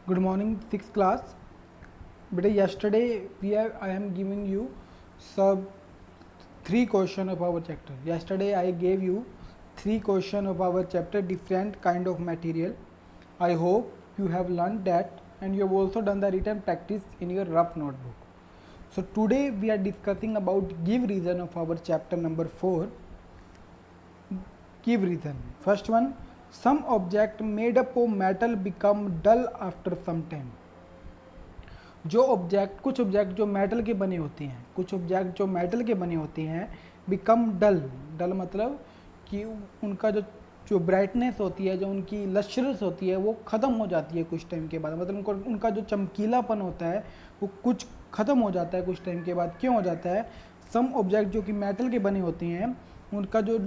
Good morning, sixth class. But yesterday I am giving you some three question of our chapter. Yesterday I gave you three question of our chapter, different kind of material. I hope you have learned that, and you have also done the written practice in your rough notebook. So today we are discussing about give reason of our chapter number 4. Give reason. First one, some object made up of metal become dull after some time. कुछ object जो metal के बने होते हैं, कुछ object जो metal के बने होते हैं बिकम डल. डल मतलब कि उनका जो ब्राइटनेस होती है, जो उनकी लश्रस होती है, वो ख़त्म हो जाती है कुछ टाइम के बाद. मतलब उनका जो चमकीलापन होता है वो कुछ ख़त्म हो जाता है कुछ टाइम के बाद. क्यों हो जाता है? सम ऑब्जेक्ट जो कि मेटल के बने होते हैं उनका जो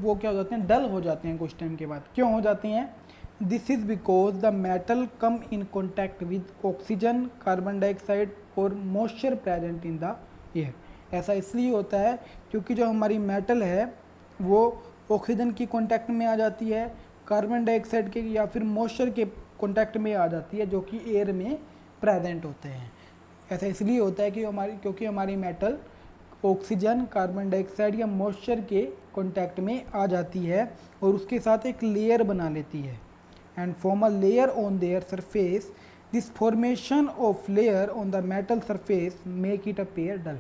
वो क्या हो जाते हैं, डल हो जाते हैं कुछ टाइम के बाद. क्यों हो जाते हैं? This is because the metal come in contact with oxygen, carbon dioxide और moisture present in the air. ऐसा इसलिए होता है क्योंकि जो हमारी मेटल है वो ऑक्सीजन की कांटेक्ट में आ जाती है, कार्बन डाइऑक्साइड के या फिर मॉइस्चर के कांटेक्ट में आ जाती है, जो कि एयर में प्रेजेंट होते हैं. ऐसा इसलिए होता है कि क्योंकि हमारी मेटल ऑक्सीजन, कार्बन डाइऑक्साइड या मॉइस्चर के कांटेक्ट में आ जाती है और उसके साथ एक लेयर बना लेती है and form a layer on their surface. This formation of layer on the metal surface make it appear dull.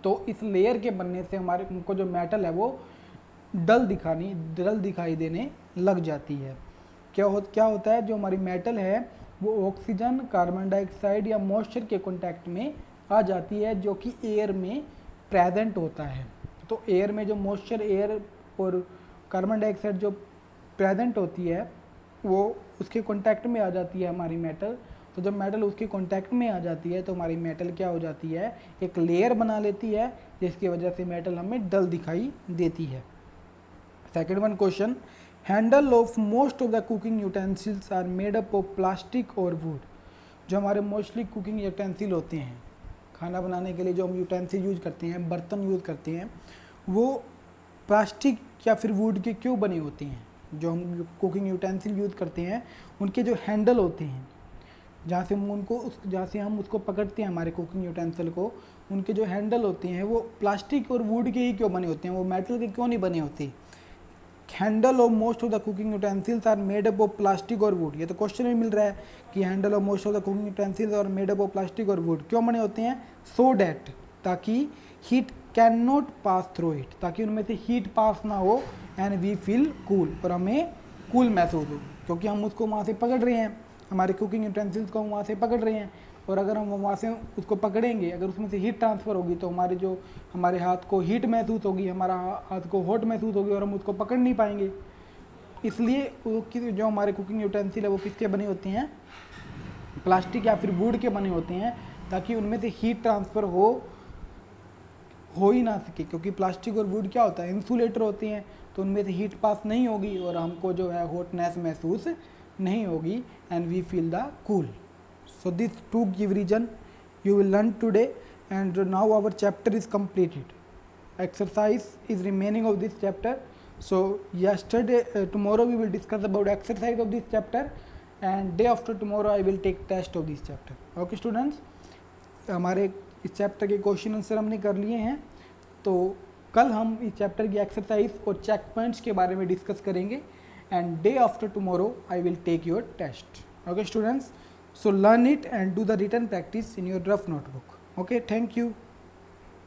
तो इस लेयर के बनने से हमारे को जो मेटल है वो डल दिखाई देने लग जाती है. क्या होता है? जो हमारी मेटल है वो ऑक्सीजन, कार्बन डाइऑक्साइड या मॉइस्चर के कांटेक्ट में आ जाती है, जो कि एयर में प्रेजेंट होता है. तो एयर में जो मॉइस्चर, एयर और कार्बन डाइऑक्साइड जो प्रेजेंट होती है वो उसके कांटेक्ट में आ जाती है हमारी मेटल. तो जब मेटल उसके कांटेक्ट में आ जाती है तो हमारी मेटल क्या हो जाती है, एक लेयर बना लेती है, जिसकी वजह से मेटल हमें डल दिखाई देती है. Second one question, handle of most of the cooking utensils are made up of plastic और वुड. जो हमारे मोस्टली कुकिंग यूटेंसिल होते हैं, खाना बनाने के लिए जो हम यूटेंसिल यूज करते हैं, बर्तन यूज़ करते हैं, वो प्लास्टिक या फिर वुड के क्यों बने होते हैं? जो हम कुकिंग यूटेंसिल यूज़ करते हैं उनके जो हैंडल होते हैं, जहाँ से हम उसको पकड़ते हैं हमारे कुकिंग यूटेंसिल को, उनके जो हैंडल होते हैं वो प्लास्टिक और वुड के ही क्यों बने होते हैं, वो मेटल के क्यों नहीं बने होते? Handle of most of the cooking utensils are made up of plastic और वुड. ये तो क्वेश्चन में मिल रहा है कि handle of most of the cooking utensils are made up of plastic और वुड. क्यों बने होते हैं? सो डैट, ताकि heat can not pass through it, ताकि उनमें से हीट पास ना हो, एंड वी फील कूल, और हमें कूल महसूस हो, क्योंकि हम उसको वहाँ से पकड़ रहे हैं, हमारे कुकिंग यूटेंसिल्स को हम वहाँ से पकड़ रहे हैं. और अगर हम वहाँ से उसको पकड़ेंगे, अगर उसमें से हीट ट्रांसफ़र होगी तो हमारे हाथ को हीट महसूस होगी, हमारा हाथ को हॉट महसूस होगी और हम उसको पकड़ नहीं पाएंगे. इसलिए जो हमारे कुकिंग यूटेंसिल है वो किसके बने होते हैं? प्लास्टिक या फिर वुड के बने होते हैं, ताकि उनमें से हीट ट्रांसफ़र हो ही ना सके. क्योंकि प्लास्टिक और वुड क्या होता है, इंसुलेटर होते हैं, तो उनमें से हीट पास नहीं होगी और हमको जो है हॉटनेस महसूस नहीं होगी, and we feel the cool. So this to give reason you will learn today, and now our chapter is completed. Exercise is remaining of this chapter. So tomorrow we will discuss about exercise of this chapter, and day after tomorrow I will take test of this chapter. Okay students, हमारे इस chapter के question answer हमने कर लिए हैं, तो कल हम इस चैप्टर की एक्सरसाइज और चेक पॉइंट्स के बारे में डिस्कस करेंगे, and day after tomorrow I will take your test. Okay students, so learn it and do the written practice in your rough notebook. Okay, thank you.